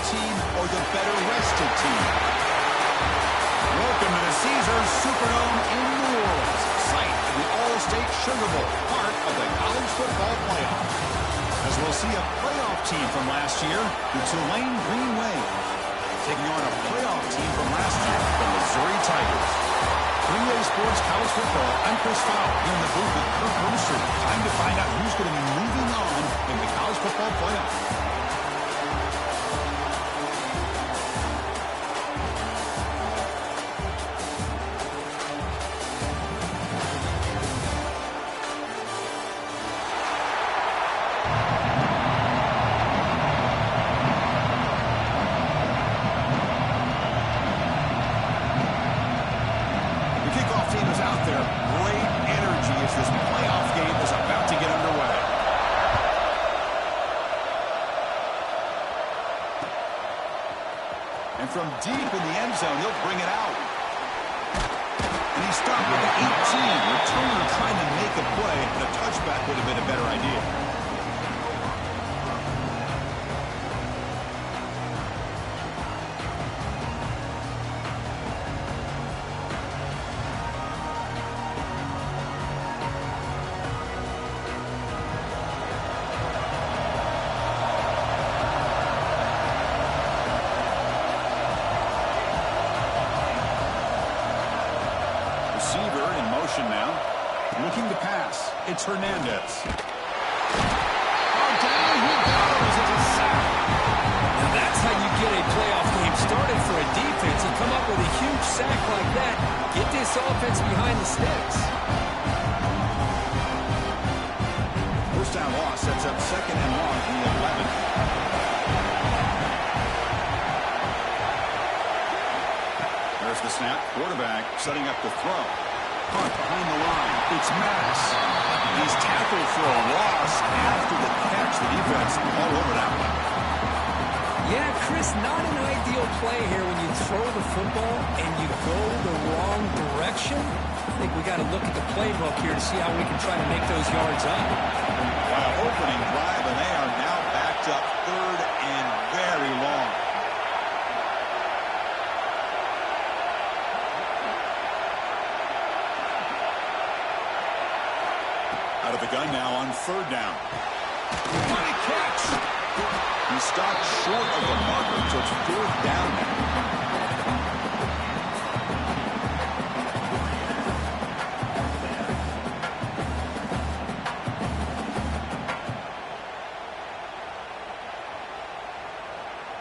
team or the better rested team? Welcome to the Caesars Superdome in New Orleans, site of the All-State Sugar Bowl, part of the college football playoff. As we'll see a playoff team from last year, the Tulane Green Wave, taking on a playoff team from last year, the Missouri Tigers. 3A Sports College Football, I'm Chris Fowler, here in the booth with Kirk Herbstreit. Time to find out who's going to be moving on in the college football playoff. From deep in the end zone, he'll bring it out. And he stopped with the 18. Returner trying to make a play, and a touchback would have been a better idea. Now, looking to pass. It's Hernandez. Oh, down he goes. It's a sack. Now that's how you get a playoff game started for a defense. You come up with a huge sack like that. Get this offense behind the sticks. First down loss sets up second and long from the 11. There's the snap. Quarterback setting up the throw. Caught behind the line. It's Maddox. He's tackled for a loss after the catch. The defense all over that one. Yeah, Chris, not an ideal play here when you throw the football and you go the wrong direction. I think we got to look at the playbook here to see how we can try to make those yards up. Opening drive, and they are now backed up third and very long. Out of the gun now on third down. What a catch! He stopped short of the marker, so it's fourth down now.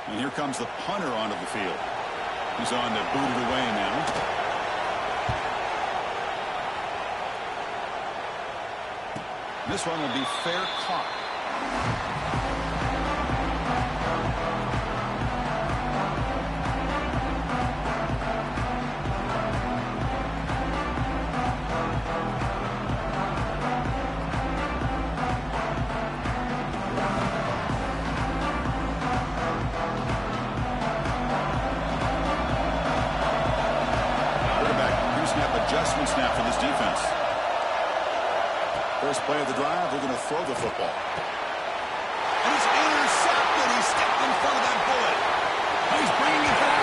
And here comes the punter onto the field. He's on to boot it away now. This one will be fair caught. Quarterback, pre-snap adjustments now for this defense. First play of the drive, they're going to throw the football. And he's intercepted. He stepped in front of that bullet. He's bringing it back.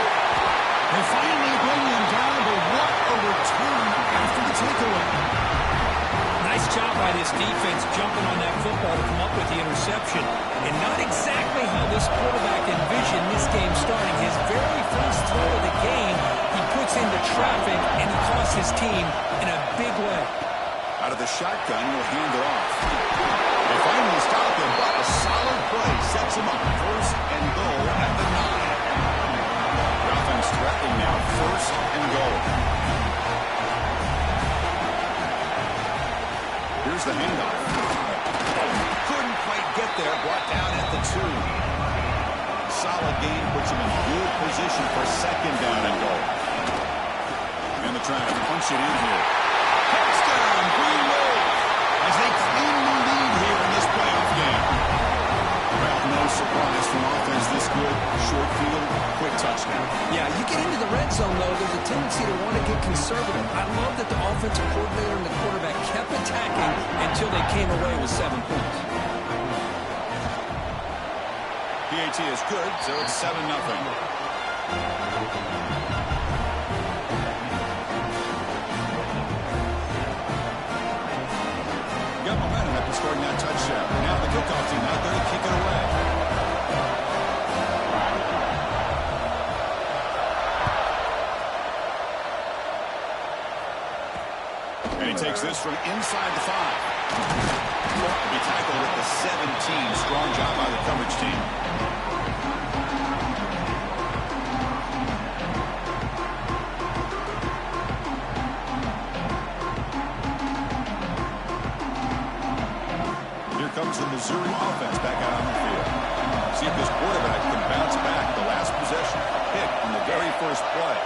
They finally bring him down, but what a return after the takeaway. Nice job by this defense jumping on that football to come up with the interception. And not exactly how this quarterback envisioned this game starting. His very first throw of the game, he puts into traffic, and he costs his team in a big way. Out of the shotgun, he'll hand it off. They finally stop him, but a solid play sets him up first and goal at the 9. The offense threatening now, first and goal. Here's the handoff. Couldn't quite get there, brought down at the 2. Solid gain puts him in good position for second down and goal. And they're trying to punch it in here. Touchdown, Green Wave, as they claim the lead here in this playoff game. Well, no surprise from offense this good. Short field, quick touchdown. Yeah, you get into the red zone, though, there's a tendency to want to get conservative. I love that the offensive coordinator and the quarterback kept attacking until they came away with 7 points. PAT is good, so it's 7-0. Got momentum after scoring that touchdown. Now the kickoff team out there to kick it away. And he takes this from inside the 5. Will be tackled at the 17. Strong job by the coverage team. Here comes the Missouri offense back out on the field. See if this quarterback can bounce back. The last possession, pick in the very first play.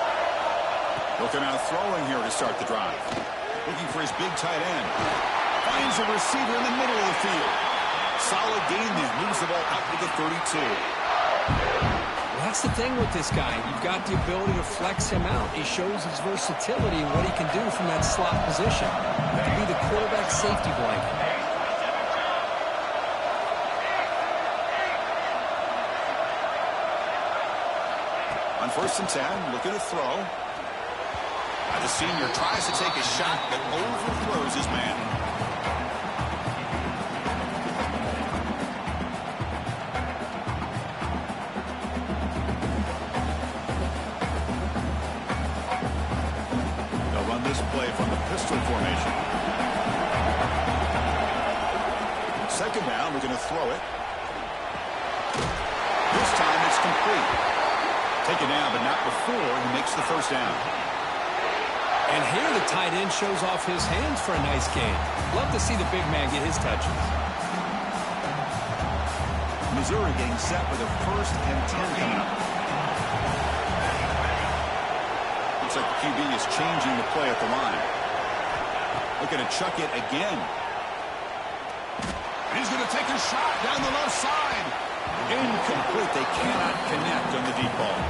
He'll come out throwing here to start the drive. Looking for his big tight end. Finds a receiver in the middle of the field. Solid gain there. Moves the ball out to the 32. Well, that's the thing with this guy. You've got the ability to flex him out. He shows his versatility and what he can do from that slot position. That can be the quarterback safety blanket. On 1st and 10, looking to throw. The senior tries to take a shot, but overthrows his man. They'll run this play from the pistol formation. 2nd down, we're going to throw it. This time it's complete. Taken down, but not before he makes the 1st down. And here the tight end shows off his hands for a nice gain. Love to see the big man get his touches. Missouri getting set with a 1st and 10 coming up. Looks like the QB is changing the play at the line. Looking to chuck it again. He's going to take a shot down the left side. Incomplete. They cannot connect on the deep ball.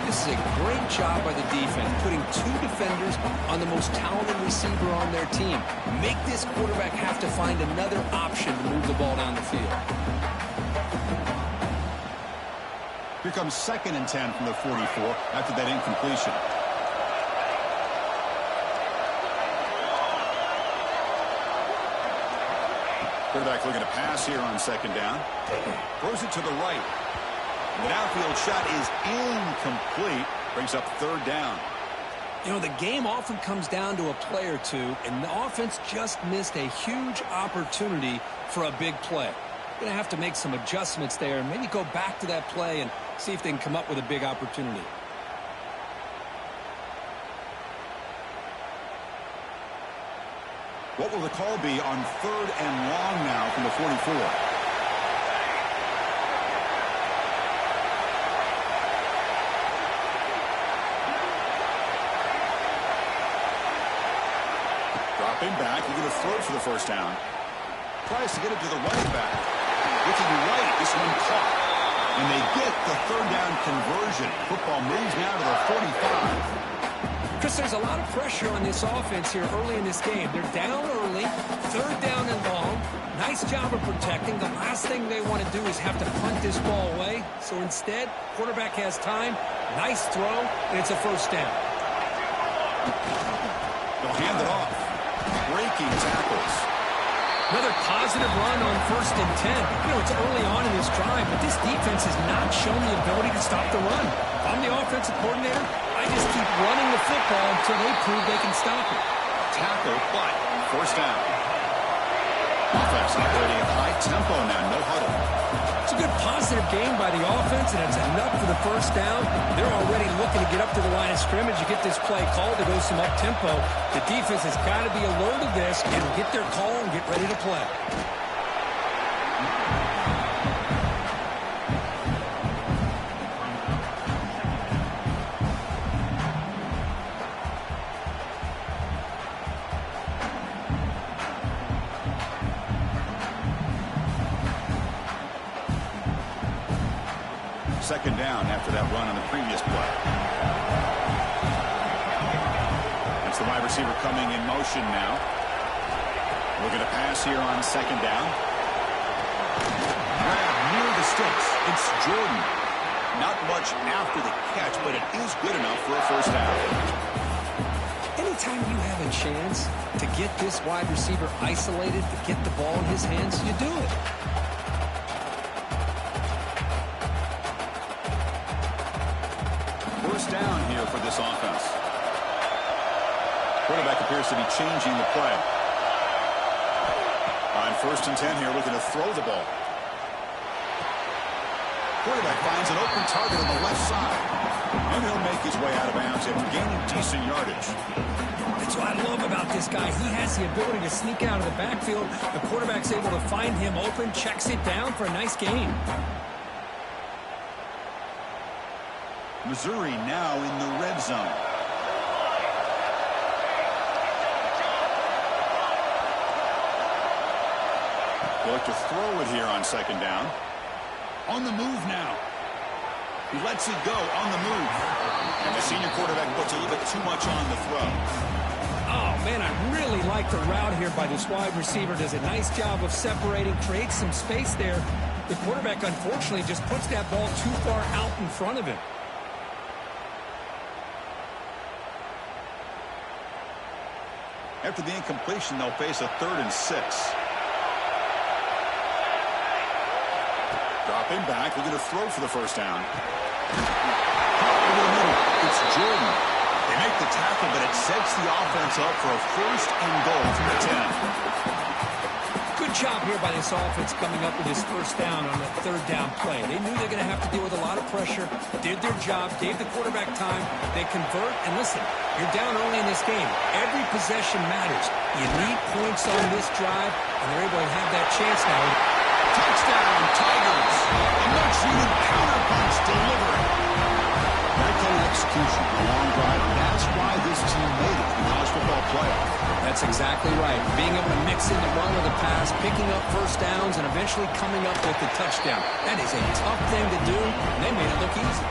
This is a great job by the defense, putting 2 defenders on the most talented receiver on their team. Make this quarterback have to find another option to move the ball down the field. Here comes 2nd and 10 from the 44 after that incompletion. Quarterback looking to pass here on 2nd down. Throws it to the right. The downfield shot is incomplete. Brings up 3rd down. You know, the game often comes down to a play or two, and the offense just missed a huge opportunity for a big play. Going to have to make some adjustments there and maybe go back to that play and see if they can come up with a big opportunity. What will the call be on 3rd and long now from the 44? Dropping back, looking to throw for the 1st down. Tries to get it to the running back. Looking right, this one caught. And they get the 3rd down conversion. Football moves now to the 45. Chris, there's a lot of pressure on this offense here early in this game. They're down early, 3rd down and long. Nice job of protecting. The last thing they want to do is have to punt this ball away. So instead, quarterback has time. Nice throw, and it's a 1st down. They'll hand it off. Breaking tackles. Another positive run on 1st and 10. You know, it's early on in this drive, but this defense has not shown the ability to stop the run. If I'm the offensive coordinator, I just keep running the football until they prove they can stop it. Tackle, but 1st down. Offense operating at high tempo now, no huddle. It's a good positive game by the offense, and it's enough for the 1st down. They're already looking to get up to the line of scrimmage. You get this play called to go some up-tempo. The defense has got to be alert of this and get their call and get ready to play. Second down after that run on the previous play. That's the wide receiver coming in motion now. Looking to pass here on 2nd down. Grab near the sticks. It's Jordan. Not much after the catch, but it is good enough for a first down. Anytime you have a chance to get this wide receiver isolated, to get the ball in his hands, you do it. First down here for this offense. Quarterback appears to be changing the play. On 1st and 10 here, looking to throw the ball. Quarterback finds an open target on the left side. And he'll make his way out of bounds after gaining decent yardage. That's what I love about this guy. He has the ability to sneak out of the backfield. The quarterback's able to find him open, checks it down for a nice gain. Missouri now in the red zone. They'll look to throw it here on 2nd down. On the move now. He lets it go on the move. And the senior quarterback puts a little bit too much on the throw. Oh, man, I really like the route here by this wide receiver. Does a nice job of separating, creates some space there. The quarterback, unfortunately, just puts that ball too far out in front of him. After the incompletion, they'll face a 3rd and 6. Dropping back, looking to throw for the first down. Over the middle, it's Jordan. They make the tackle, but it sets the offense up for a 1st and goal from the 10. Good job here by this offense coming up with his first down on that 3rd down play. They knew they were going to have to deal with a lot of pressure, did their job, gave the quarterback time. They convert, and listen, you're down early in this game. Every possession matters. You need points on this drive, and they're able to have that chance now. Touchdown, Tigers. A much-needed counterpunch delivered. That kind of execution, a long drive, that's why this team made it to the college football playoff. That's exactly right. Being able to mix in the run or the pass, picking up first downs, and eventually coming up with the touchdown. That is a tough thing to do, and they made it look easy.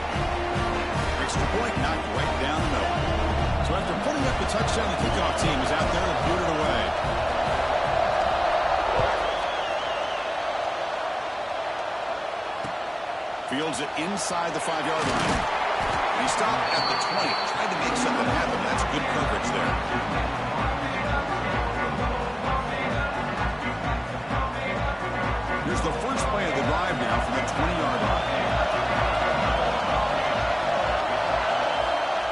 Extra point knocked right down the middle. So after putting up the touchdown, the kickoff team is out there to boot it away. Fields it inside the 5-yard line. He stopped at the 20. Tried to make something happen. That's good coverage there. Here's the first play of the drive now from the 20-yard line.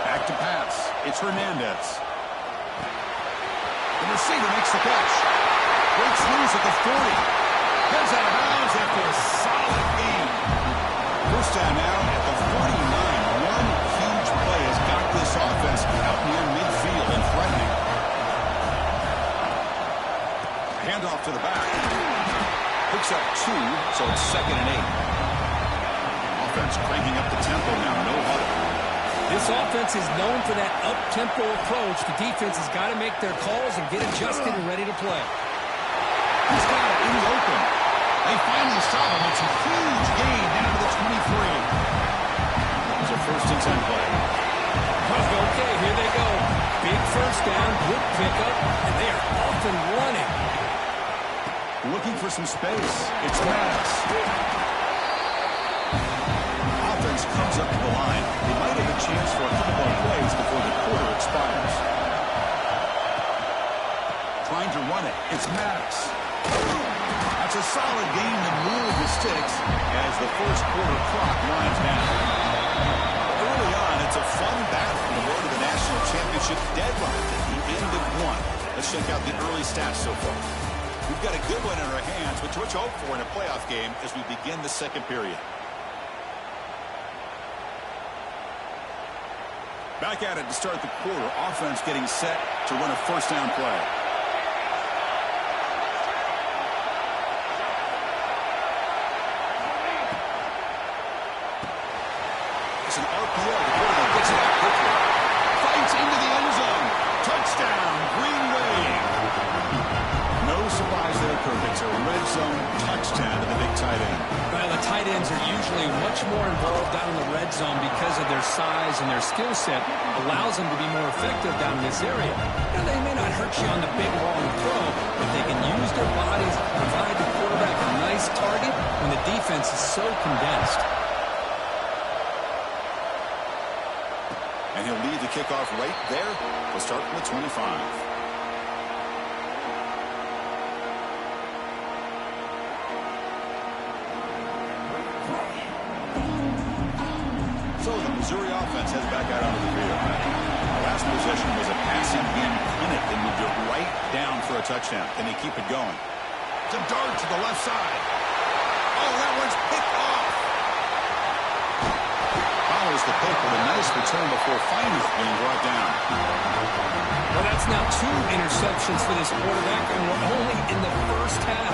Back to pass. It's Hernandez. The receiver makes the catch. Breaks loose at the 40. Heads out of bounds after a solid game. First down now at the 49. One huge play has got this offense out near midfield and threatening. Handoff to the back. Picks up 2, so it's 2nd and 8. Offense cranking up the tempo now, no huddle. This offense is known for that up-tempo approach. The defense has got to make their calls and get adjusted and ready to play. He's got it in the open. They finally stop him. It's a huge gain down to the 23. It's a 1st and 10 play. Okay, here they go. Big first down, good pickup, and they are off and running. Looking for some space. It's Maddox. Offense comes up to the line. They might have a chance for a couple more plays before the quarter expires. Trying to run it. It's Maddox. That's a solid game to move the sticks as the first quarter clock winds down. Early on, it's a fun battle on the road to the national championship deadline at the end of 1. Let's check out the early stats so far. We've got a good one in our hands, which we're to hope for in a playoff game as we begin the 2nd period. Back at it to start the quarter. Offense getting set to run a first down play. It's an RPO. The quarterback gets it out quickly. Fights into the end zone. Touchdown, Green Wave. No surprise there, Kirk. It's a red zone touchdown to the big tight end. Well, the tight ends are usually much more involved down in the red zone because of their size and their skill set. Allows them to be more effective down in this area. Now, they may not hurt you on the big long throw, but they can use their bodies, provide the quarterback a nice target when the defense is so condensed. And he'll lead the kickoff right there. We'll start from the 25. So the Missouri offense heads back out onto the field. Last possession was a passing game clinic. They moved it right down for a touchdown. Can they keep it going? It's a dart to the left side. Oh, that one's picked off. Follows the pick with a nice return before finally being brought down. Well, that's now 2 interceptions for this quarterback, and we're only in the first half.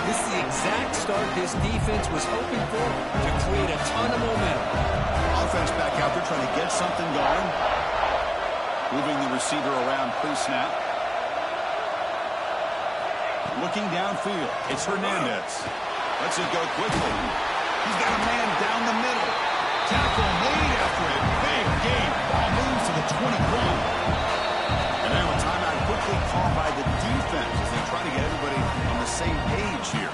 This is the exact start this defense was hoping for to create a ton of momentum. Offense back out there trying to get something going. Moving the receiver around pre-snap. Looking downfield. It's Hernandez. Lets it go quickly. He's got a man down the middle. Tackle made after a big game. Ball moves to the 21. And now a timeout quickly called by the defense as they try to get everybody on the same page here.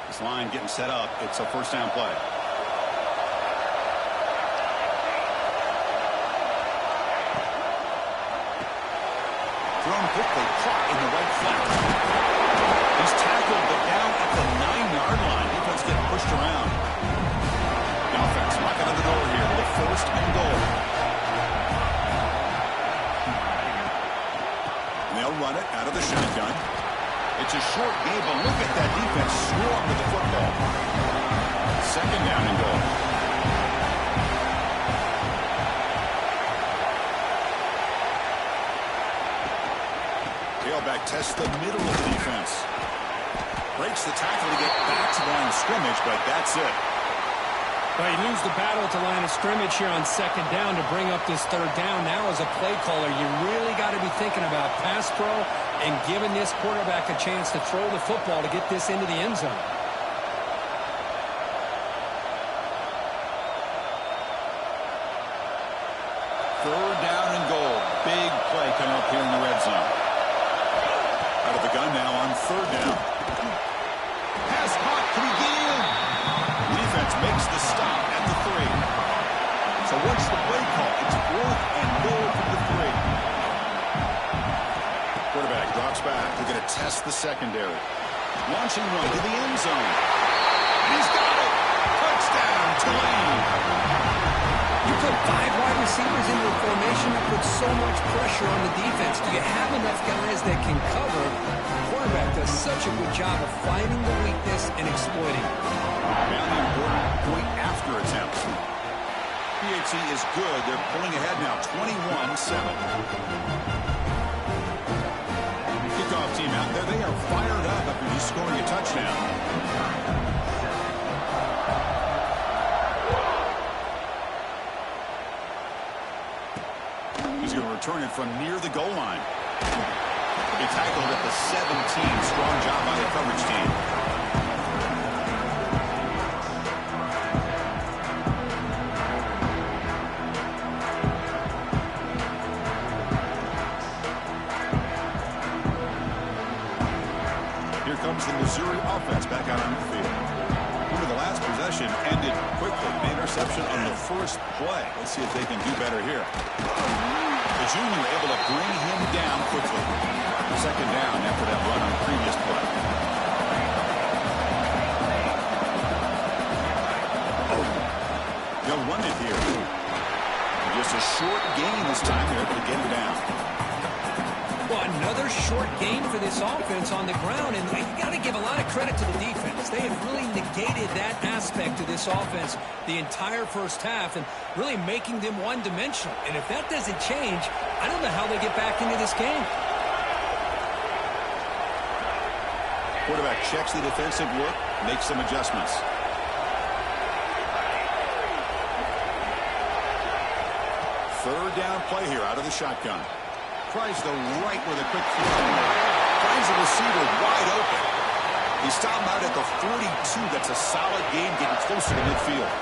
This line getting set up. It's a first down play. Thrown quickly, caught in the right flat. He's tackled, but down at the 9-yard line. Defense getting pushed around. The offense knocking on the door here with a first and goal. And they'll run it out of the shotgun. It's a short game, but look at that defense swarm with the football. Second down and goal. Tailback tests the middle of the defense. Breaks the tackle to get back to the line of scrimmage, but that's it. Well, you lose the battle at the line of scrimmage here on second down to bring up this third down. Now as a play caller, you really got to be thinking about pass pro and giving this quarterback a chance to throw the football to get this into the end zone. Third down and goal. Big play coming up here in the red zone. Out of the gun now on third down. Pass caught. Can he get in? The defense makes the stop at the 3. So what's the play call? It's 4th and goal from the 3. Quarterback drops back. They're going to test the secondary. Launching one to the end zone. He's got it. Touchdown, Tulane. You put 5 wide receivers into a formation that puts so much pressure on the defense. Do you have enough guys that can cover? The quarterback does such a good job of finding the weakness and exploiting it. Now the important point after attempts. PAT is good. They're pulling ahead now, 21-7. Kickoff team out there. They are fired up after just scoring a touchdown. He's going to return it from near the goal line. He tackled at the 17. Strong job by the coverage team. Here comes the Missouri offense back out on the field. Remember, the last possession ended quickly. An interception on the first play. Let's see if they can do better here. The junior able to bring him down quickly. Second down after that run on the previous play. They'll run it here. Just a short gain this time. They're able to get him down. Well, another short gain for this offense on the ground, and you got to give a lot of credit to the defense. They have really negated that aspect of this offense the entire first half and really making them one-dimensional. And if that doesn't change, I don't know how they get back into this game. Quarterback checks the defensive look, makes some adjustments. Third down play here out of the shotgun. Tries the right with a quick throw. Finds the receiver wide open. He stopped out at the 42. That's a solid game getting closer to midfield.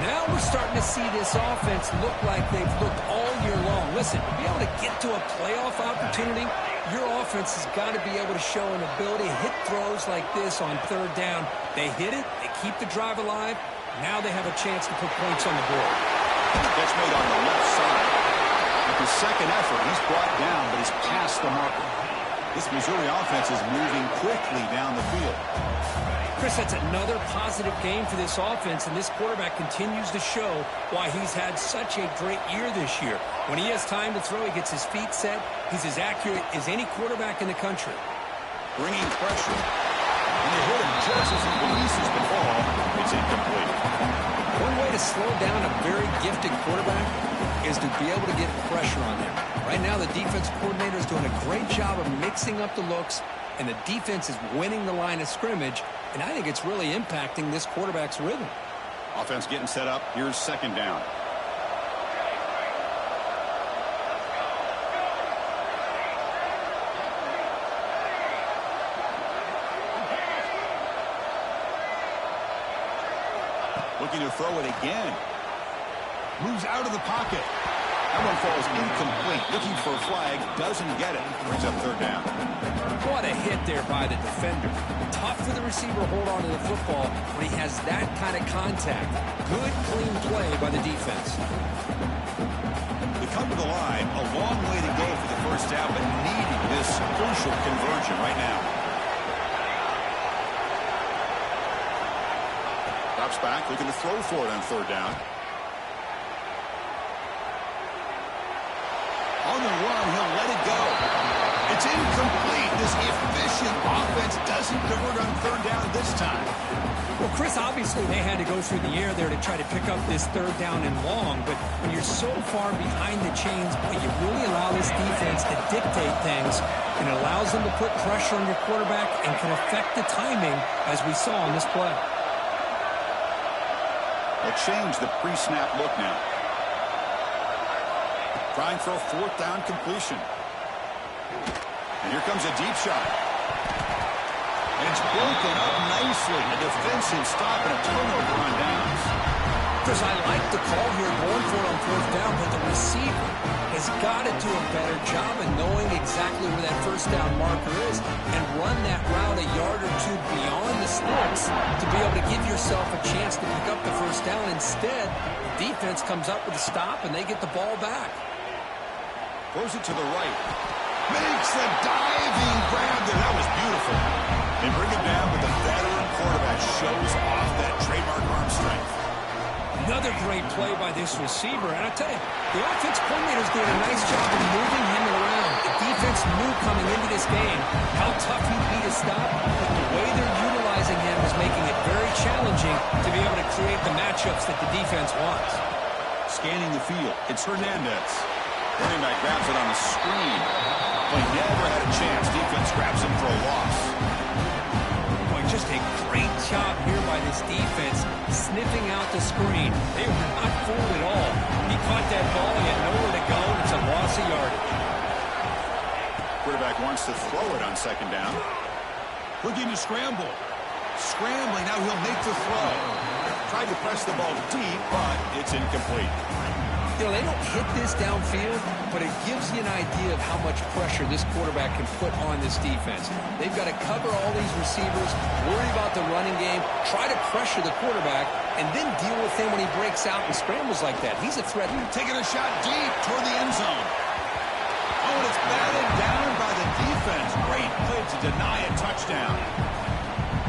Now we're We're starting to see this offense look like they've looked all year long. Listen, to be able to get to a playoff opportunity, your offense has got to be able to show an ability to hit throws like this on third down. They hit it, they keep the drive alive. Now they have a chance to put points on the board. That's made on the left side. With his second effort, he's brought down, but he's past the marker. This Missouri offense is moving quickly down the field. Chris, that's another positive game for this offense, and this quarterback continues to show why he's had such a great year this year. When he has time to throw, he gets his feet set. He's as accurate as any quarterback in the country. Bringing pressure. And they hit him just as he releases the ball. It's incomplete. One way to slow down a very gifted quarterback is to be able to get pressure on him. Right now, the defense coordinator is doing a great job of mixing up the looks, and the defense is winning the line of scrimmage, and I think it's really impacting this quarterback's rhythm. Offense getting set up. Here's second down. Looking to throw it again. Moves out of the pocket. That one falls incomplete. Looking for a flag. Doesn't get it. Brings up third down. What a hit there by the defender. Tough for the receiver to hold on to the football when he has that kind of contact. Good, clean play by the defense. They come to the line. A long way to go for the first down, but needing this crucial conversion right now. Drops back, looking to throw for it on third down. On the run, he'll let it go. It's incomplete. This efficient offense doesn't convert on third down this time. Well, Chris, obviously they had to go through the air there to try to pick up this third down and long, but when you're so far behind the chains, you really allow this defense to dictate things, and it allows them to put pressure on your quarterback and can affect the timing, as we saw on this play. They'll change the pre-snap look now. Trying for a fourth down completion. And here comes a deep shot. And it's broken up nicely. A defensive stop and a turnover on downs. Chris, I like the call here going for it on fourth down, but the receiver has got to do a better job of knowing exactly where that first down marker is and run that route a yard or two beyond the sticks to be able to give yourself a chance to pick up the first down. Instead, the defense comes up with a stop and they get the ball back. Throws it to the right. Makes the diving grab there. That was beautiful. They bring it down, but the veteran quarterback shows off that trademark arm strength. Another great play by this receiver. And I tell you, the offense coordinator's doing a nice job of moving him around. The defense knew coming into this game how tough he'd be to stop, but the way they're utilizing him is making it very challenging to be able to create the matchups that the defense wants. Scanning the field, it's Hernandez. Running back grabs it on the screen. But never had a chance. Defense grabs him for a loss. Boy, just a great job here by this defense, sniffing out the screen. They were not fooled at all. He caught that ball, he had nowhere to go, and it's a loss of yardage. Quarterback wants to throw it on second down. Looking to scramble. Scrambling, now he'll make the throw. Tried to press the ball deep, but it's incomplete. You know, they don't hit this downfield, but it gives you an idea of how much pressure this quarterback can put on this defense. They've got to cover all these receivers, worry about the running game, try to pressure the quarterback, and then deal with him when he breaks out and scrambles like that. He's a threat. Taking a shot deep toward the end zone. Oh, and it's batted down by the defense. Great play to deny a touchdown.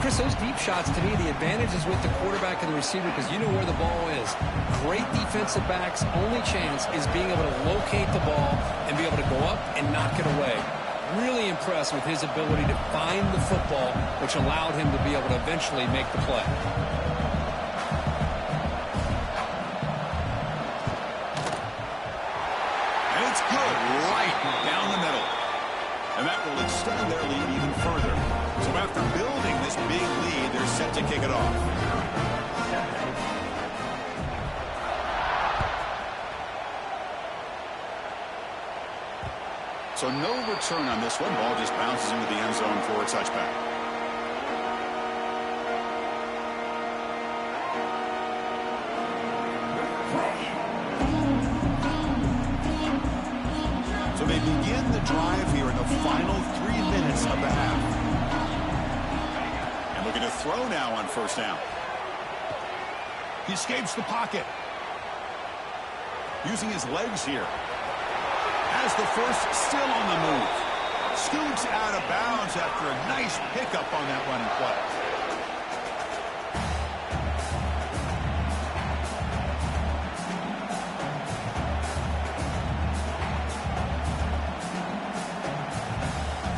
Chris, those deep shots, to me, the advantage is with the quarterback and the receiver because you know where the ball is. Great defensive backs' only chance is being able to locate the ball and be able to go up and knock it away. Really impressed with his ability to find the football, which allowed him to be able to eventually make the play. And it's good, right down the middle. And that will extend their lead even further. So after building this big lead, they're set to kick it off. So no return on this one. Ball just bounces into the end zone for a touchback. begin the drive here in the final 3 minutes of the half. And looking to throw now on first down. He escapes the pocket. Using his legs here. Has the first, still on the move. Scoots out of bounds after a nice pickup on that running play.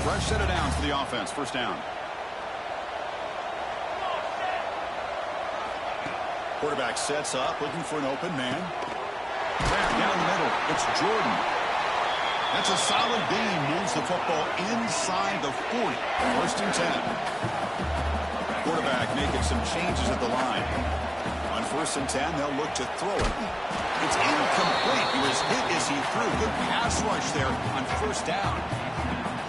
Fresh set of downs for the offense. First down. Quarterback sets up, looking for an open man. Down the middle. It's Jordan. That's a solid gain. Moves the football inside the 40. First and 10. Quarterback making some changes at the line. On first and 10, they'll look to throw it. It's incomplete. He was hit as he threw. Good pass rush there on first down.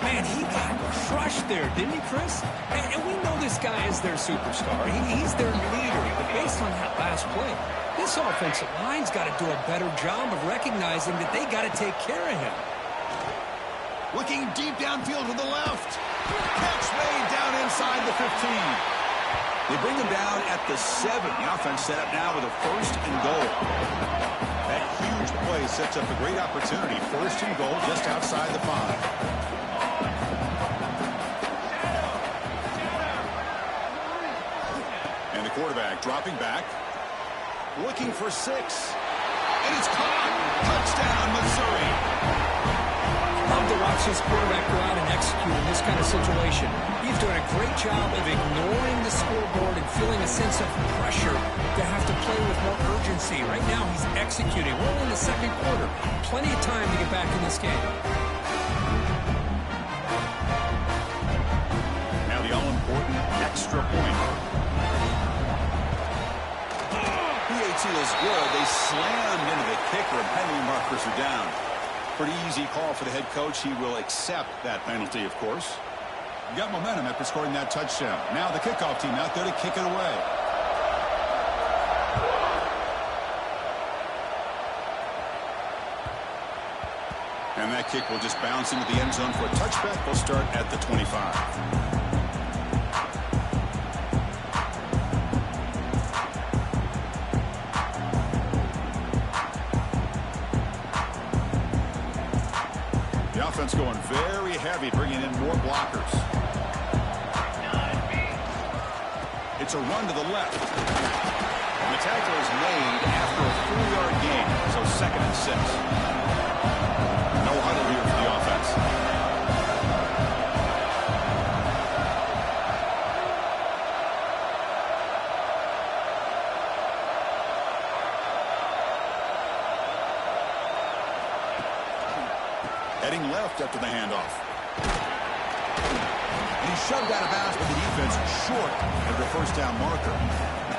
Man, he got crushed there, didn't he, Chris? And we know this guy is their superstar. He's their leader. But based on that last play, this offensive line's got to do a better job of recognizing that they got to take care of him. Looking deep downfield to the left. Catch made down inside the 15. They bring him down at the 7. The offense set up now with a first and goal. That huge play sets up a great opportunity. First and goal just outside the 5. Quarterback dropping back, looking for 6, and it's caught. Touchdown, Missouri. Love to watch this quarterback go out and execute in this kind of situation. He's doing a great job of ignoring the scoreboard and feeling a sense of pressure to have to play with more urgency. Right now, he's executing. We're in the second quarter. Plenty of time to get back in this game. Now the all-important extra point. Is good. They slammed into the kicker, and penalty markers are down. Pretty easy call for the head coach. He will accept that penalty, of course. You got momentum after scoring that touchdown. Now the kickoff team out there to kick it away. And that kick will just bounce into the end zone for a touchback. We'll start at the 25. Offense going very heavy, bringing in more blockers. It's a run to the left. And the tackle is made after a 4-yard gain, so 2nd and 6. No huddle here for the offense. Heading left after the handoff. And he's shoved out of bounds by the defense short of the first down marker.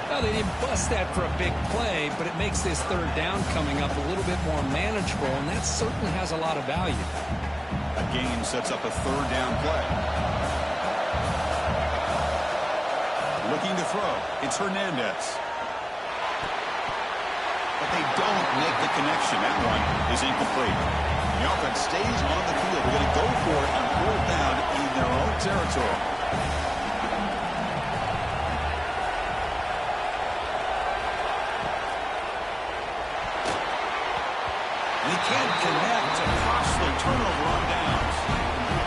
Well, they didn't bust that for a big play, but it makes this third down coming up a little bit more manageable, and that certainly has a lot of value. A gain sets up a third down play. Looking to throw. It's Hernandez. But they don't make the connection. That one is incomplete. The offense stays on the field. They're going to go for it on 4th down in their own territory. And he can't connect. A costly turnover on downs.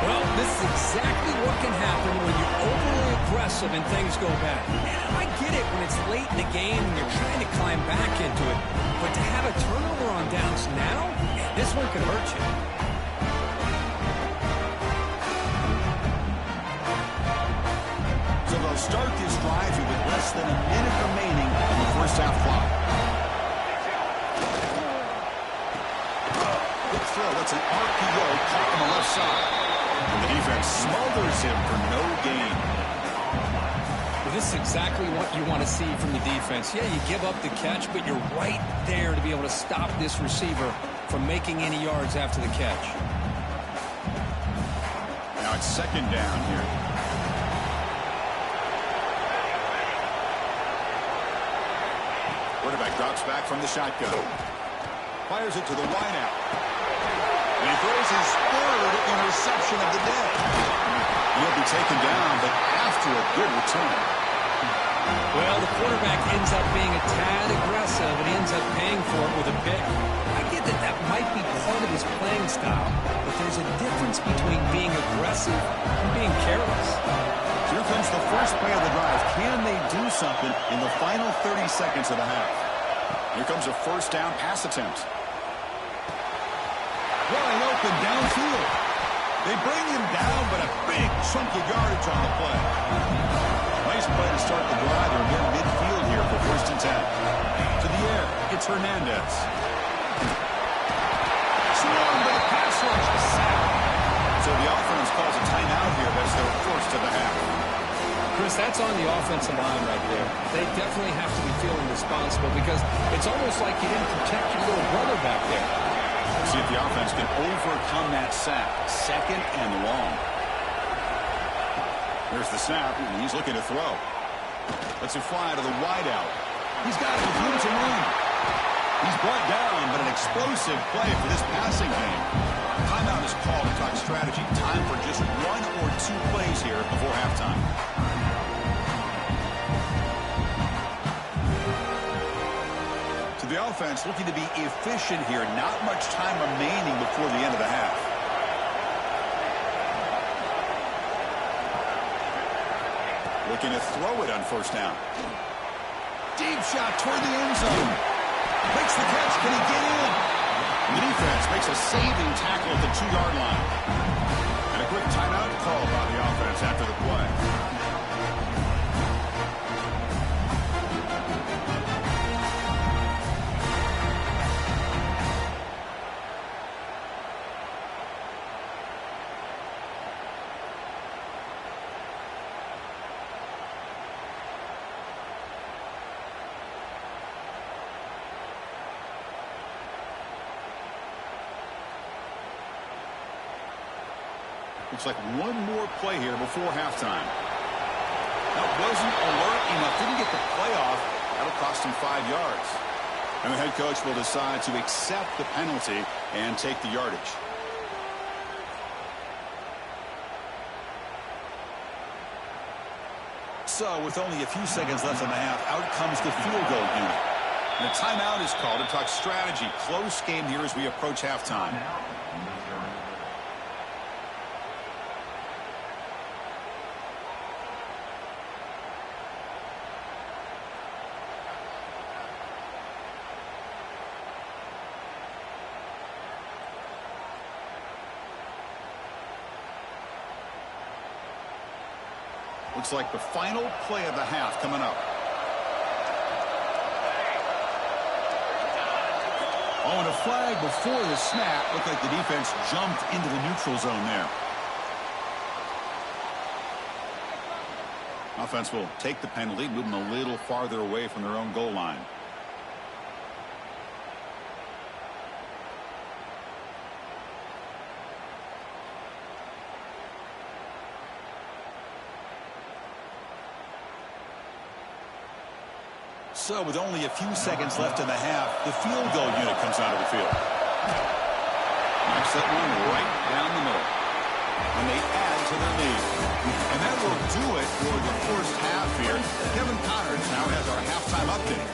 Well, this is exactly what can happen when you're overly aggressive and things go bad. And I get it when it's late in the game and you're trying to climb back into it. But to have a turnover on downs now, this one could hurt you. So they'll start this drive here with less than a minute remaining in the first half clock. Good throw. That's an RPO caught on the left side. And the defense smothers him for no gain. Well, this is exactly what you want to see from the defense. Yeah, you give up the catch, but you're right there to be able to stop this receiver from making any yards after the catch. Now it's 2nd down here. Quarterback drops back from the shotgun. Fires it to the wideout. And he throws his third interception of the day. He'll be taken down, but after a good return. Well, the quarterback ends up being a tad aggressive, and he ends up paying for it with a pick. I get that that might be part of his playing style, but there's a difference between being aggressive and being careless. Here comes the first play of the drive. Can they do something in the final 30 seconds of the half? Here comes a first down pass attempt. Wide open downfield. They bring him down, but a big chunk of yardage on the play. Nice play to start the drive. They're near midfield here for first and 10. To the air, it's Hernandez. Swarmed by the pass rush. Sack. So the offense calls a timeout here. That's their first of the half. Chris, that's on the offensive line right there. They definitely have to be feeling responsible because it's almost like you didn't protect your little brother back there. See if the offense can overcome that sack. Second and long. There's the snap, and he's looking to throw. Lets it fly to the wideout. He's got it with room to run. He's brought down, but an explosive play for this passing game. Timeout is called to talk strategy. Time for just one or two plays here before halftime. To the offense, looking to be efficient here. Not much time remaining before the end of the half. Looking to throw it on first down. Deep shot toward the end zone. Makes the catch. Can he get in? The defense makes a saving tackle at the 2-yard line. And a quick timeout called by the offense after the play. Looks like one more play here before halftime. That wasn't alert enough. Didn't get the play off. That'll cost him 5 yards. And the head coach will decide to accept the penalty and take the yardage. So, with only a few seconds left in the half, out comes the field goal unit. And a timeout is called to talk strategy. Close game here as we approach halftime. Looks like the final play of the half coming up. Oh, and a flag before the snap. Looked like the defense jumped into the neutral zone there. Offense will take the penalty, move them a little farther away from their own goal line. So with only a few seconds left in the half, the field goal unit comes onto the field. Knocks that one right down the middle. And they add to their lead. And that will do it for the first half here. Kevin Connors now has our halftime update.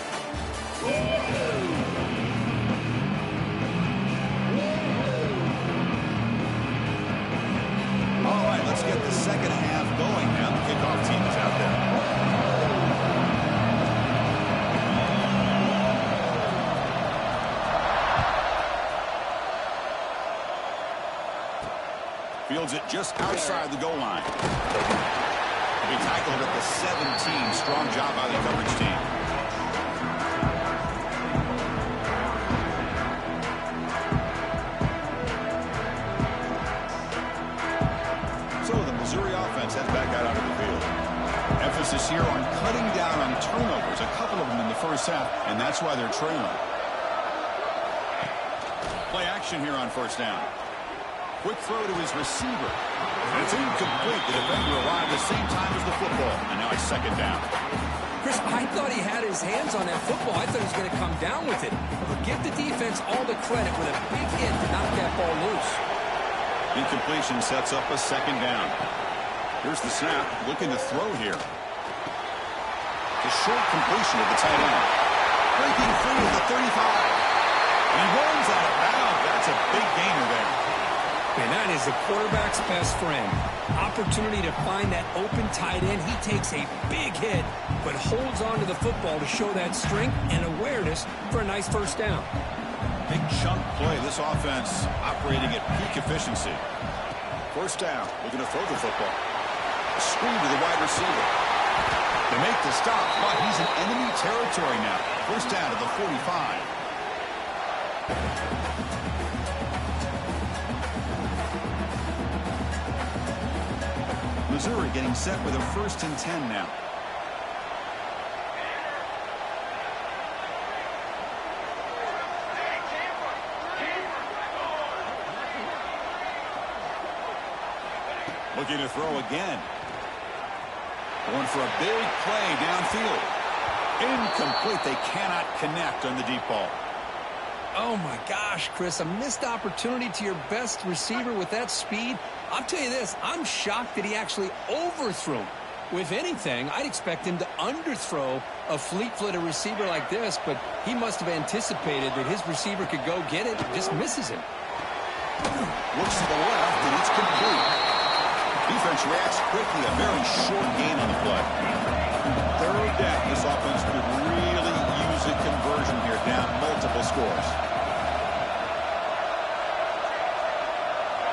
All right, let's get the second half going now. The kickoff team is out there. Fields it just outside the goal line. He tackled at the 17. Strong job by the coverage team. So the Missouri offense heads back out onto the field. Emphasis here on cutting down on turnovers. A couple of them in the first half, and that's why they're trailing. Play action here on first down. Quick throw to his receiver. And it's incomplete. The defender arrived at the same time as the football. And now it's second down. Chris, I thought he had his hands on that football. I thought he was going to come down with it. But give the defense defense all the credit with a big hit to knock that ball loose. Incompletion sets up a second down. Here's the snap, looking to throw here. The short completion of the tight end. Breaking free at the 35. And he runs out of bounds. That's a big gainer there. And that is the quarterback's best friend. Opportunity to find that open tight end. He takes a big hit, but holds on to the football to show that strength and awareness for a nice first down. Big chunk play. This offense operating at peak efficiency. First down. Looking to throw the football. A screen to the wide receiver. They make the stop, but he's in enemy territory now. First down at the 45. Missouri getting set with a 1st and 10 now. Looking to throw again. Going for a big play downfield. Incomplete. They cannot connect on the deep ball. Oh, my gosh, Chris, a missed opportunity to your best receiver with that speed. I'll tell you this, I'm shocked that he actually overthrew him. With anything, I'd expect him to underthrow a fleet-footed receiver like this, but he must have anticipated that his receiver could go get it and just misses him. Looks to the left, and it's complete. Defense reacts quickly, a very short gain on the play. Third down, this offense could really use a conversion here, down multiple scores.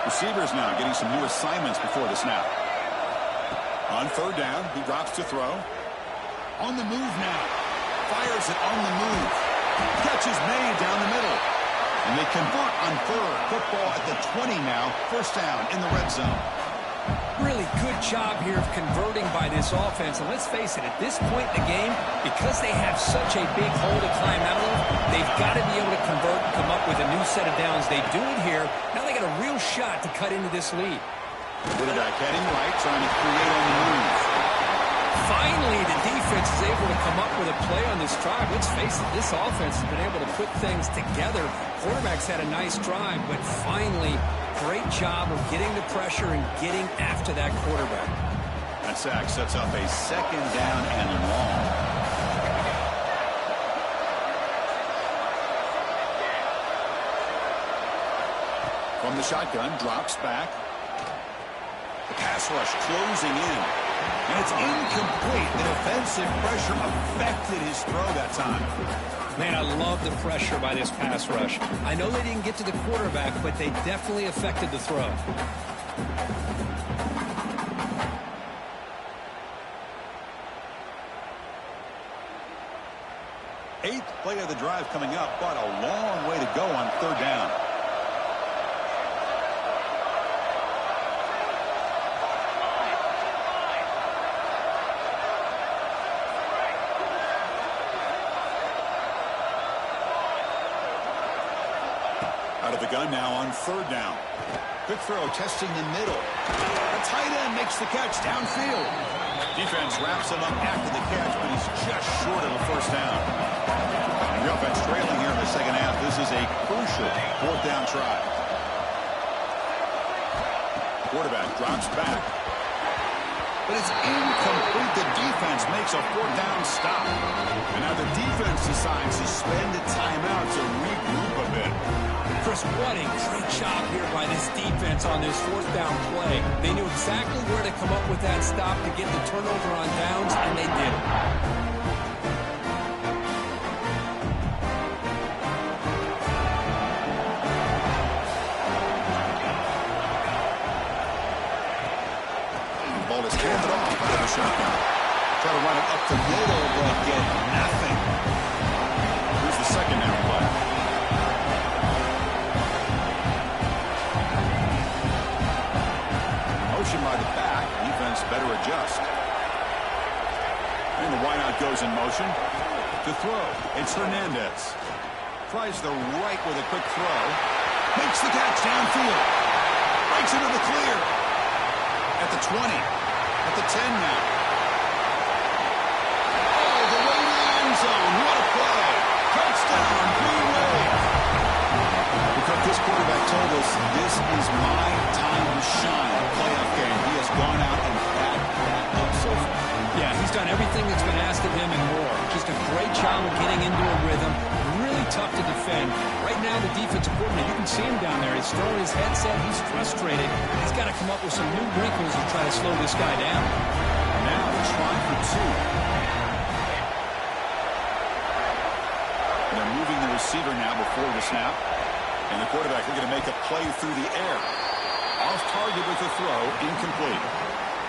Receivers now getting some new assignments before the snap. On third down, he drops to throw. On the move now. Fires it on the move. Catch is made down the middle. And they convert on third. Football at the 20 now. First down in the red zone. Really good job here of converting by this offense. And let's face it, at this point in the game, because they have such a big hole to climb out of, they've got to be able to convert and come up with a new set of downs. They do it here. Now they got a real shot to cut into this lead. Quarterback heading right, trying to create on the move. Finally, the defense is able to come up with a play on this drive. Let's face it, this offense has been able to put things together. Quarterback's had a nice drive, but finally, great job of getting the pressure and getting after that quarterback. That sack sets up a second down and long. From the shotgun, drops back. The pass rush closing in. And it's incomplete. The defensive pressure affected his throw that time. Man, I love the pressure by this pass rush. I know they didn't get to the quarterback, but they definitely affected the throw. Eighth play of the drive coming up, but a long way to go on third down. Out of the gun now on third down. Quick throw, testing the middle. The tight end makes the catch downfield. Defense wraps him up after the catch, but he's just short of a first down. And the offense trailing here in the second half. This is a crucial fourth down try. Quarterback drops back. But it's incomplete. The defense makes a fourth down stop. And now the defense decides to spend a timeout to regroup a bit. Chris, what a great job here by this defense on this fourth down play. They knew exactly where to come up with that stop to get the turnover on downs, and they did it. The ball is handed off out of the shotgun. Try to run it up the middle, but get nothing. Here's the second down play. By the back, defense better adjust. And the wideout goes in motion. To throw, it's Hernandez. Tries the right with a quick throw. Makes the catch downfield. Breaks into the clear. At the 20. At the 10 now. Oh, the way to the end zone. What a play. Touchdown, Green Wave. is my time to shine. Playoff game. He has gone out and backed that up so far. Yeah, he's done everything that's been asked of him and more. Just a great job of getting into a rhythm. Really tough to defend. Right now, the defensive coordinator, you can see him down there. He's throwing his headset. He's frustrated. He's got to come up with some new wrinkles to try to slow this guy down. Now a try for 2. They're moving the receiver now before the snap. And the quarterback looking to make a play through the air. Off target with the throw, incomplete.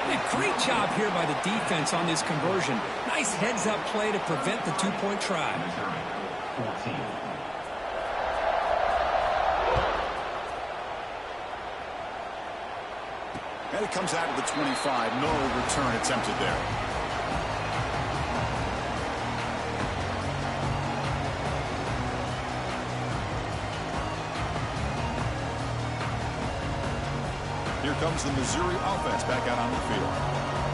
A great job here by the defense on this conversion. Nice heads-up play to prevent the two-point try. And it comes out of the 25. No return attempted there. Here comes the Missouri offense back out on the field.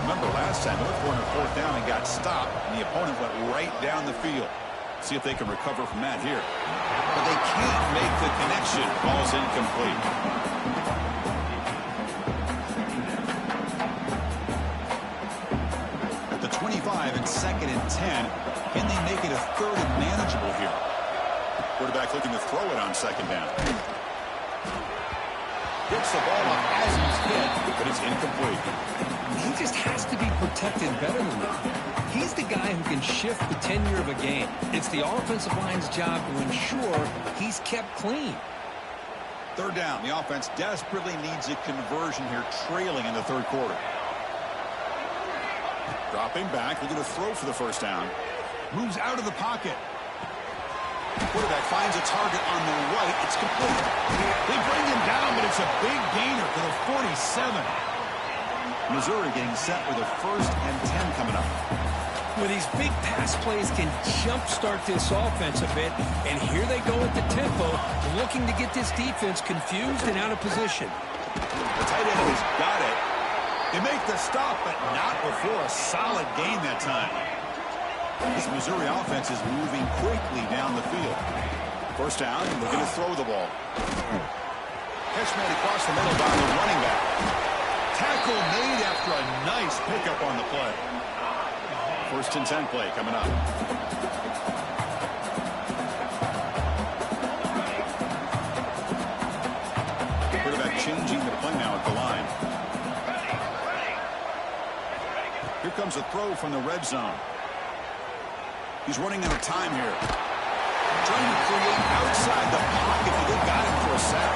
Remember last time they were going on 4th down and got stopped, and the opponent went right down the field. See if they can recover from that here. But they can't make the connection. Ball's incomplete. At the 25 and 2nd and 10, can they make it a 3rd and manageable here? Quarterback looking to throw it on 2nd down. Gets the ball up as he's hit, but it's incomplete. He just has to be protected better than that. He's the guy who can shift the tenure of a game. It's the offensive line's job to ensure he's kept clean. 3rd down. The offense desperately needs a conversion here, trailing in the 3rd quarter. Dropping back, looking to throw for the 1st down. Moves out of the pocket. Quarterback finds a target on the right. It's complete. They bring him down, but it's a big gainer to the 47. Missouri getting set with a 1st and 10 coming up. Well, these big pass plays can jumpstart this offense a bit, and here they go at the tempo, looking to get this defense confused and out of position. The tight end has got it. They make the stop, but not before a solid gain that time. This Missouri offense is moving quickly down the field. 1st down, and we're going to throw the ball. Catch made across the middle by the running back. Tackle made after a nice pickup on the play. 1st and 10 play coming up. Quarterback changing the play now at the line. Here comes a throw from the red zone. He's running out of time here. Trying to create outside the pocket, but they got him for a sack.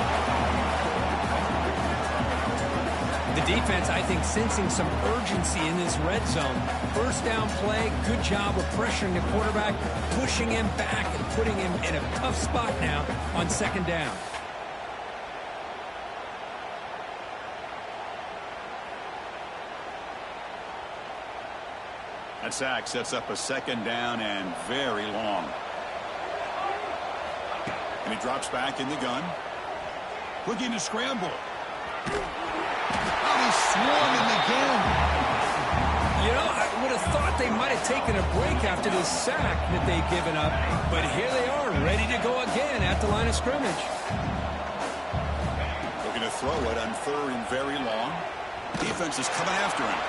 The defense, I think, sensing some urgency in this red zone. 1st down play, good job of pressuring the quarterback, pushing him back and putting him in a tough spot now on 2nd down. That sack sets up a 2nd down and very long. And he drops back in the gun. Looking to scramble. Oh, he's swarming again. You know, I would have thought they might have taken a break after this sack that they've given up. But here they are, ready to go again at the line of scrimmage. Looking to throw it on 3rd and very long. Defense is coming after him.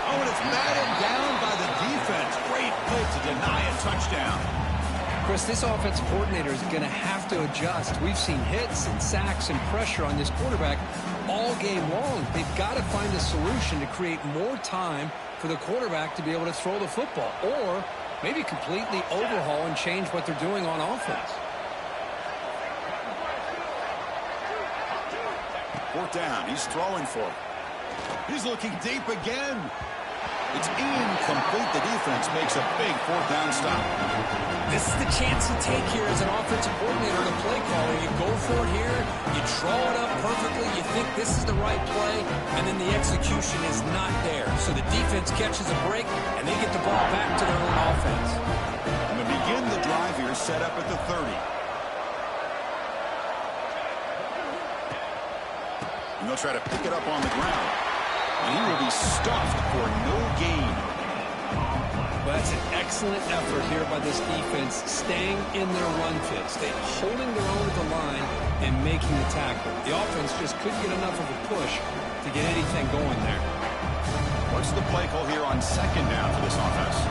Oh, and it's batted down by the defense. Great play to deny a touchdown. Chris, this offensive coordinator is going to have to adjust. We've seen hits and sacks and pressure on this quarterback all game long. They've got to find a solution to create more time for the quarterback to be able to throw the football, or maybe completely overhaul and change what they're doing on offense. 4th down. He's throwing for it. He's looking deep again. It's incomplete. The defense makes a big 4th down stop. This is the chance you take here as an offensive coordinator and a play caller. You go for it here, you draw it up perfectly, you think this is the right play, and then the execution is not there. So the defense catches a break, and they get the ball back to their own offense. And they begin the drive here, set up at the 30. And they'll try to pick it up on the ground. And he will be stuffed for no gain. Well, that's an excellent effort here by this defense, staying in their run fit, holding their own at the line and making the tackle. The offense just couldn't get enough of a push to get anything going there. What's the play call here on second down for this offense?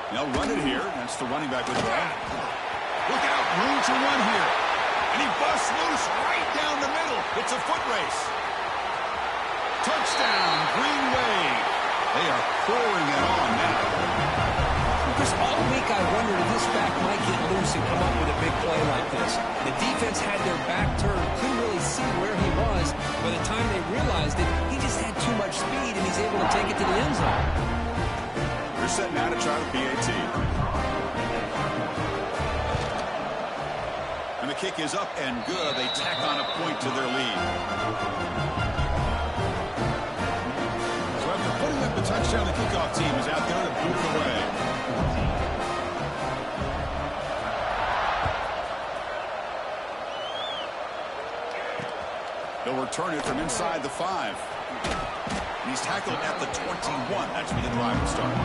They'll run it here. That's the running back with the ball. Look out, room to run here. And he busts loose right down the middle. It's a foot race. Touchdown, Green Wave. They are pouring it on now. Chris, all week I wondered if this back might get loose and come up with a big play like this. The defense had their back turned, couldn't really see where he was. By the time they realized it, he just had too much speed, and he's able to take it to the end zone. They're setting out to try the PAT. And the kick is up and good. They tack on a point to their lead. So after putting up the touchdown, the kickoff team is out there to boot it away. They'll return it from inside the 5. And he's tackled at the 21. That's where the drive will start.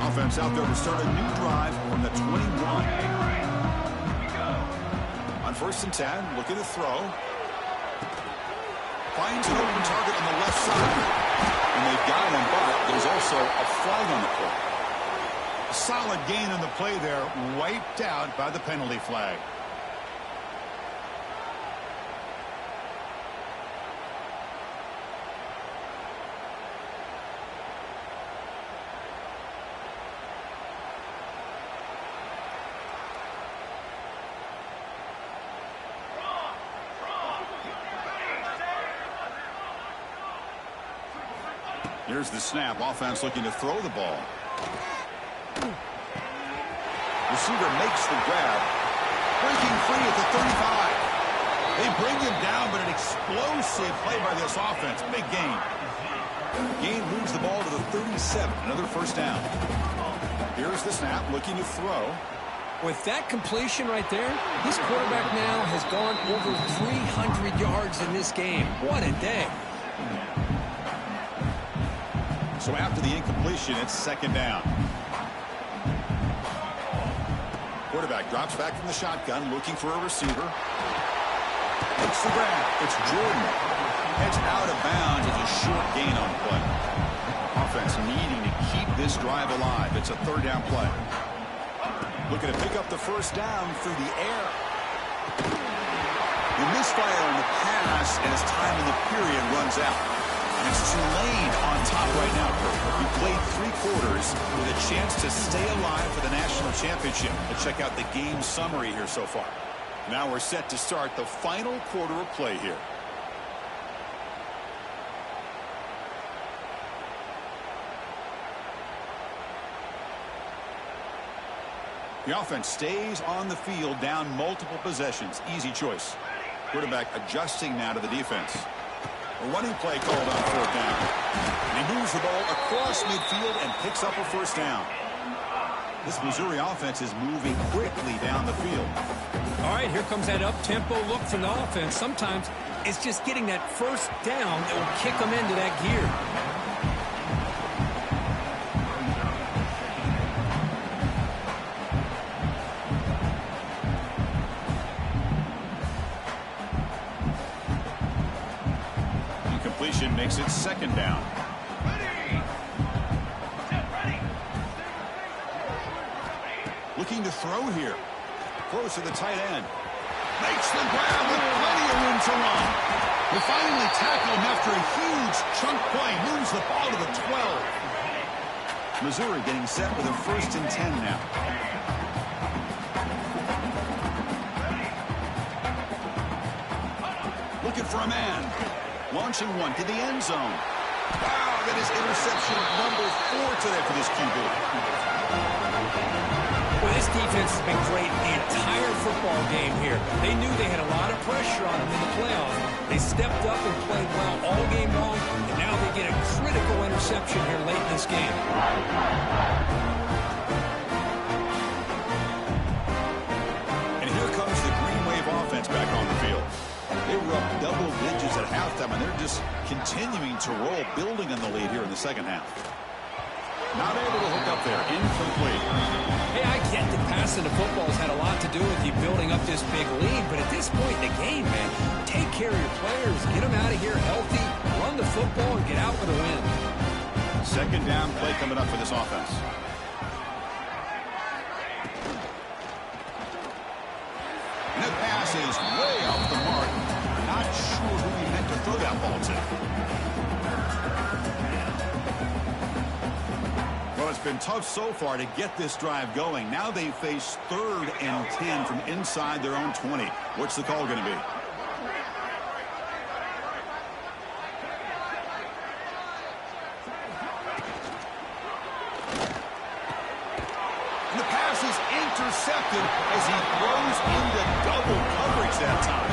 Offense out there to start a new drive from the 21. On 1st and 10, looking to throw. Finds an open target on the left side. And they've got him, but there's also a flag on the play. Solid gain on the play there, wiped out by the penalty flag. Here's the snap. Offense looking to throw the ball. Receiver makes the grab. Breaking free at the 35. They bring him down, but an explosive play by this offense. Big gain. Gain moves the ball to the 37. Another first down. Here's the snap. Looking to throw. With that completion right there, this quarterback now has gone over 300 yards in this game. What a day. So after the incompletion, it's second down. Quarterback drops back from the shotgun, looking for a receiver. Makes the grab. It's Jordan. Heads out of bounds. It's a short gain on the play. Offense needing to keep this drive alive. It's a 3rd down play. Looking to pick up the first down through the air. The misfire on the pass as time in the period runs out. And it's Tulane on top right now. We played 3 quarters with a chance to stay alive for the national championship. Let's check out the game summary here so far. Now we're set to start the final quarter of play here. The offense stays on the field down multiple possessions. Easy choice. Quarterback adjusting now to the defense. A running play called on 4th down. And he moves the ball across midfield and picks up a first down. This Missouri offense is moving quickly down the field. All right, here comes that up-tempo look from the offense. Sometimes it's just getting that first down that will kick them into that gear. Makes it second down. Looking to throw here. Close to the tight end. Makes the grab with plenty of room to run. They finally tackle him after a huge chunk play. Moves the ball to the 12. Missouri getting set with a 1st and 10 now. Looking for a man. Launching one to the end zone. Wow, that is interception number 4 today for this QB. Well, this defense has been great the entire football game here. They knew they had a lot of pressure on them in the playoffs. They stepped up and played well all game long, and now they get a critical interception here late in this game. up double digits at halftime, and they're just continuing to roll, building on the lead here in the second half. Not able to hook up there. Incomplete. Hey, I get that passing the football has had a lot to do with you building up this big lead, but at this point in the game, man, take care of your players, get them out of here healthy, run the football, and get out with a win. Second down play coming up for this offense. And the pass is way off the mark. Not sure who he meant to throw that ball to. Well, it's been tough so far to get this drive going. Now they face 3rd and 10 from inside their own 20. What's the call going to be? And the pass is intercepted as he throws into double coverage that time.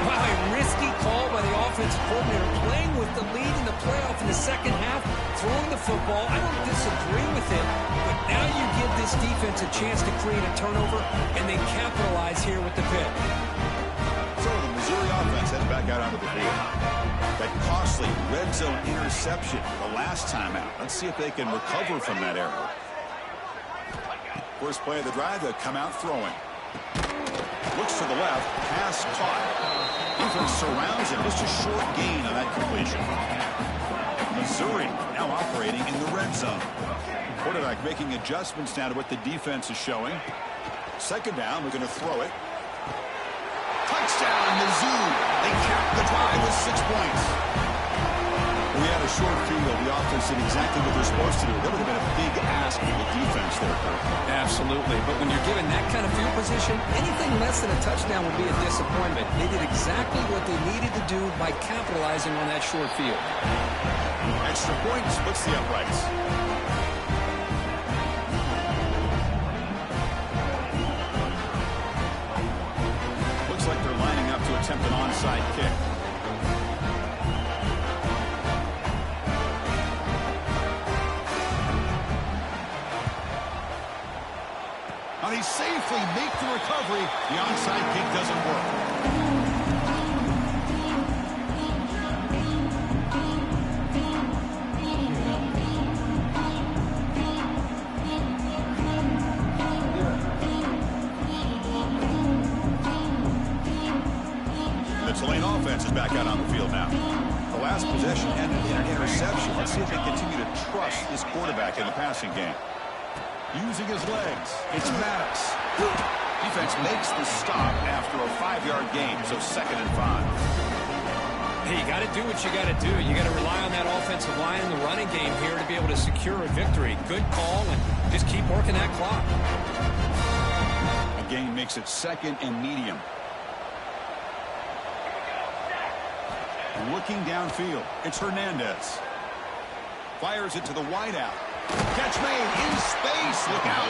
Wow, a risky call by the offensive coordinator, playing with the lead in the playoff in the second half, throwing the football. I don't disagree with it, but now you give this defense a chance to create a turnover and then capitalize here with the pick. So the Missouri offense heading back out onto the field. That costly red zone interception the last time out. Let's see if they can recover from that error. First play of the drive, they'll come out throwing. Looks to the left, pass caught. Defense surrounds him, just a short gain on that completion. Missouri now operating in the red zone. Quarterback making adjustments now to what the defense is showing. Second down, we're going to throw it. Touchdown, Mizzou. They cap the drive with 6 points. We had a short field. The offense did exactly what they're supposed to do. That would have been a big ask for the defense there, Kirk. Absolutely. But when you're given that kind of field position, anything less than a touchdown would be a disappointment. They did exactly what they needed to do by capitalizing on that short field. Extra point splits the uprights. Looks like they're lining up to attempt an onside kick. He safely makes the recovery. The onside kick doesn't work. The Tulane offense is back out on the field now. The last possession ended in an interception. Let's see if they continue to trust this quarterback in the passing game. Using his legs, it's Maddox. Defense makes the stop after a 5-yard gain, so 2nd and 5. Hey, you got to do what you got to do. You got to rely on that offensive line in the running game here to be able to secure a victory. Good call, and just keep working that clock. A gain makes it 2nd and medium. Looking downfield, it's Hernandez. Fires it to the wideout. Catch made in space. Look out.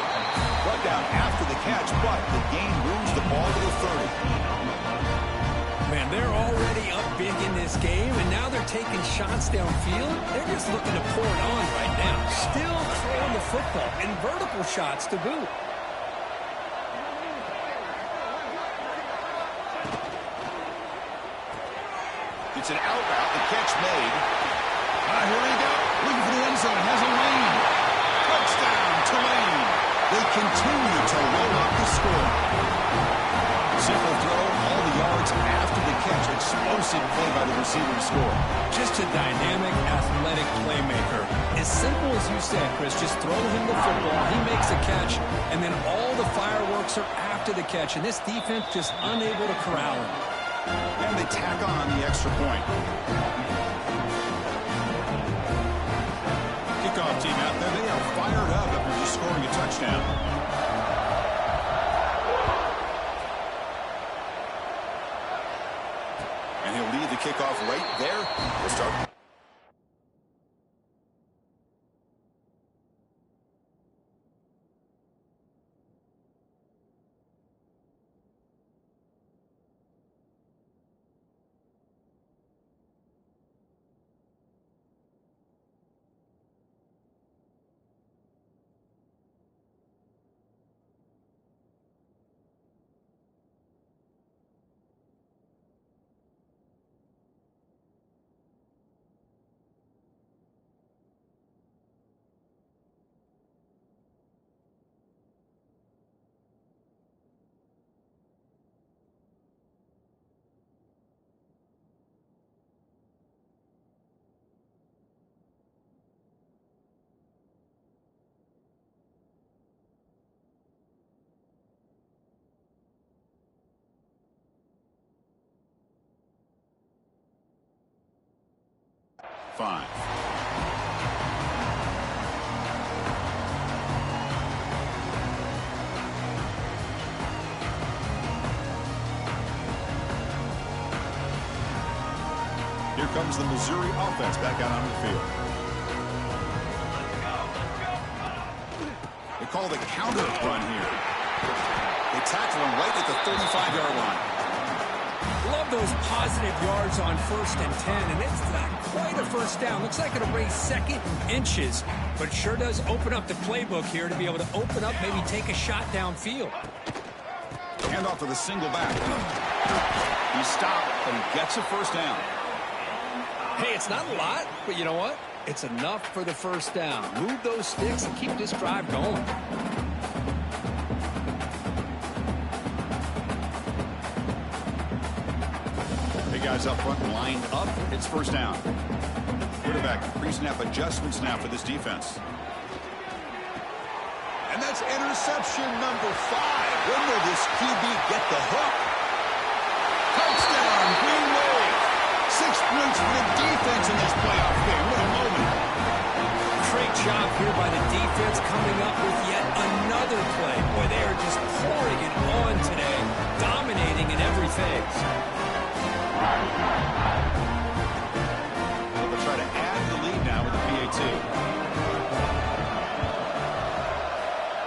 Brought down after the catch, but the gain moves the ball to the 30. Man, they're already up big in this game, and now they're taking shots downfield. They're just looking to pour it on right now. Still throwing the football, and vertical shots to boot. It's an out route. The catch made. Here we go. Looking for the end zone. Has a lane. Touchdown, Tulane. They continue to roll up the score. Simple throw, all the yards after the catch. Explosive play by the receiver to score. Just a dynamic, athletic playmaker. As simple as you said, Chris, just throw him the football. He makes a catch, and then all the fireworks are after the catch. And this defense just unable to corral him. And they tack on the extra point. Kickoff team out there. They are fired up after just scoring a touchdown. And he'll lead the kickoff right there. We'll start. 5. Here comes the Missouri offense back out on the field. They call the counter run here. They tackle him right at the 35-yard line. Love those positive yards on 1st and 10, and it's not quite a first down. Looks like it'll raise 2nd and inches, but it sure does open up the playbook here to be able to open up, maybe take a shot downfield. Hand off to the single back. He stopped, but he gets a first down. Hey, it's not a lot, but you know what? It's enough for the first down. Move those sticks and keep this drive going. Guys up front lined up. It's first down. Quarterback pre-snap adjustment snap for this defense. And that's interception number 5. When will this QB get the hook? Touchdown, Green Wave. 6 points for the defense in this playoff game. What a moment. Great job here by the defense coming up with yet another play. Boy, they are just pouring it on today, dominating in every phase. They'll try to add the lead now with the PAT.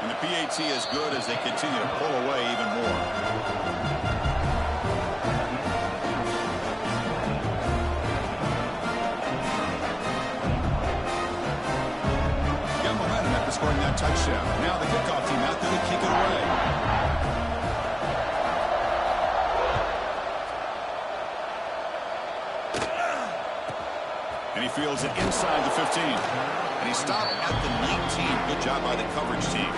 And the PAT is good as they continue to pull away even more. Got momentum after scoring that touchdown. Now the kickoff team out there to kick it away. And he fields it inside the 15. And he stopped at the 19. Good job by the coverage team.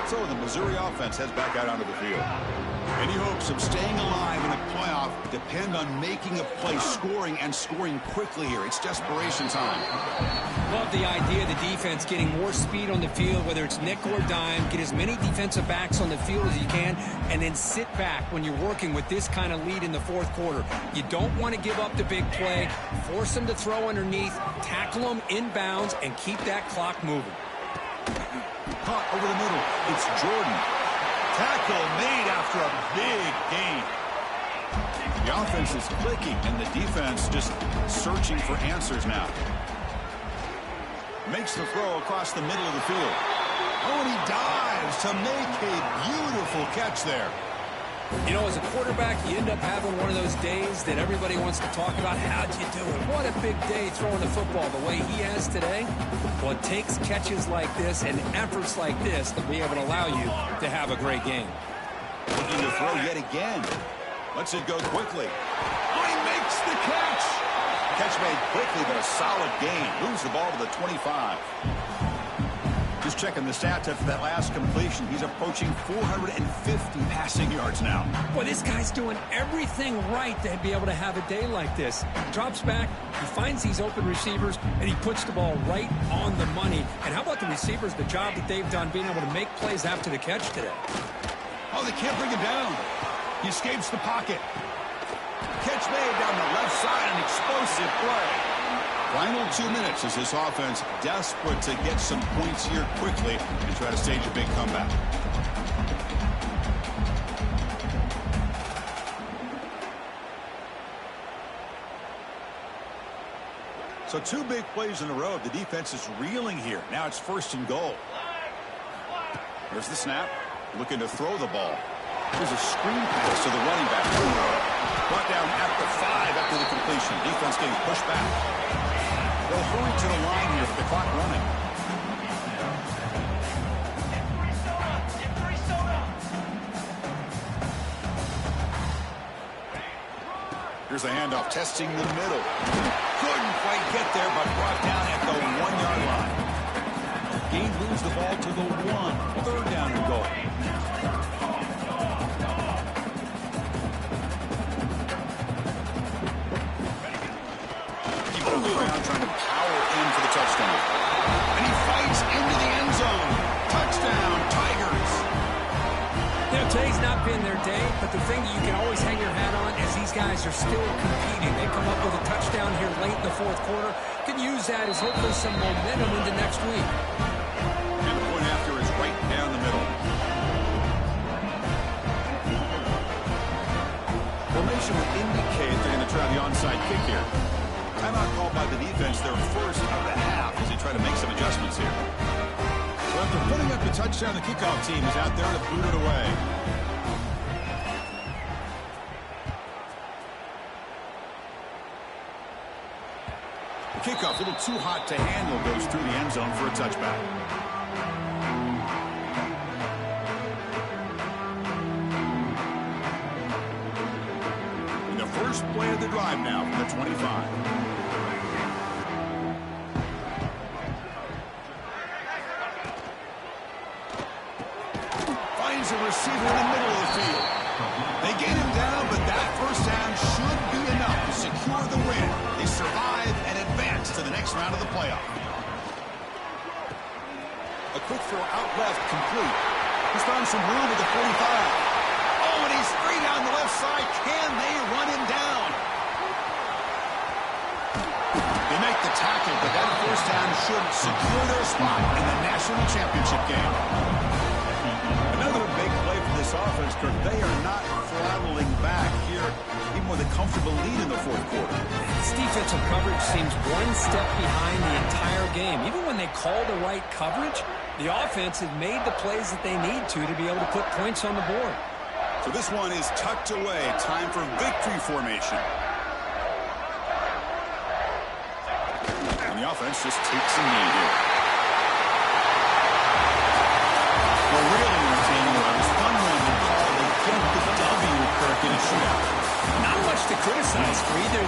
So the Missouri offense heads back out onto the field. Any hopes of staying alive in a playoff depend on making a play, scoring, and scoring quickly here. It's desperation time. Love the idea of the defense getting more speed on the field, whether it's nickel or dime. Get as many defensive backs on the field as you can, and then sit back when you're working with this kind of lead in the 4th quarter. You don't want to give up the big play. Force them to throw underneath, tackle them inbounds, and keep that clock moving. Caught over the middle. It's Jordan. Tackle made after a big gain. The offense is clicking, and the defense just searching for answers now. Makes the throw across the middle of the field. Oh, and he dives to make a beautiful catch there. You know, as a quarterback, you end up having one of those days that everybody wants to talk about. How'd you do it? What a big day throwing the football the way he has today. Well, it takes catches like this and efforts like this to be able to allow you to have a great game. Looking to throw yet again. Lets it go quickly. Oh, he makes the catch. Catch made quickly, but a solid gain. Moves the ball to the 25. Just checking the stats after that last completion. He's approaching 450 passing yards now. Boy, this guy's doing everything right to be able to have a day like this. Drops back, he finds these open receivers, and he puts the ball right on the money. And how about the receivers, the job that they've done being able to make plays after the catch today? Oh, they can't bring him down. He escapes the pocket. Catch made down the left side, an explosive play. Final 2 minutes as this offense desperate to get some points here quickly and try to stage a big comeback. So 2 big plays in a row. The defense is reeling here. Now it's 1st and goal. There's the snap. Looking to throw the ball. There's a screen pass to the running back. Brought down at the 5 after the completion. Defense getting pushed back. They'll hurry to the line here with the clock running. Here's a handoff, testing the middle. Couldn't quite get there, but brought down at the 1-yard line. Gain moves the ball to the 1. 3rd down and goal. Around trying to power in for the touchdown. And he fights into the end zone. Touchdown, Tigers. You know, today's not been their day, but the thing that you can always are still competing. They come up with a touchdown here late in the fourth quarter. Can use that as hopefully some momentum into next week. And the point after is right down the middle. Formation would indicate they're going to try the onside kick here. Timeout called by the defense, their first of the half, as they try to make some adjustments here. So after putting up the touchdown, the kickoff team is out there to boot it away. The kickoff, a little too hot to handle, goes through the end zone for a touchback. First play of the drive now from the 25. Finds a receiver in the middle of the field. They get him down, but that first down should be enough to secure the win. They survive and advance to the next round of the playoff. A quick throw out left, complete. He's found some room at the 45. Oh, and he's free down the left side. Can they run him down? They make the tackle, but that first down should secure their spot in the national championship game. Another big play for this offense, Kirk. They are not throttling back here, even with a comfortable lead in the fourth quarter. This defensive coverage seems one step behind the entire game. Even when they call the right coverage, the offense has made the plays that they need to be able to put points on the board. So this one is tucked away. Time for victory formation. And the offense just takes a knee here.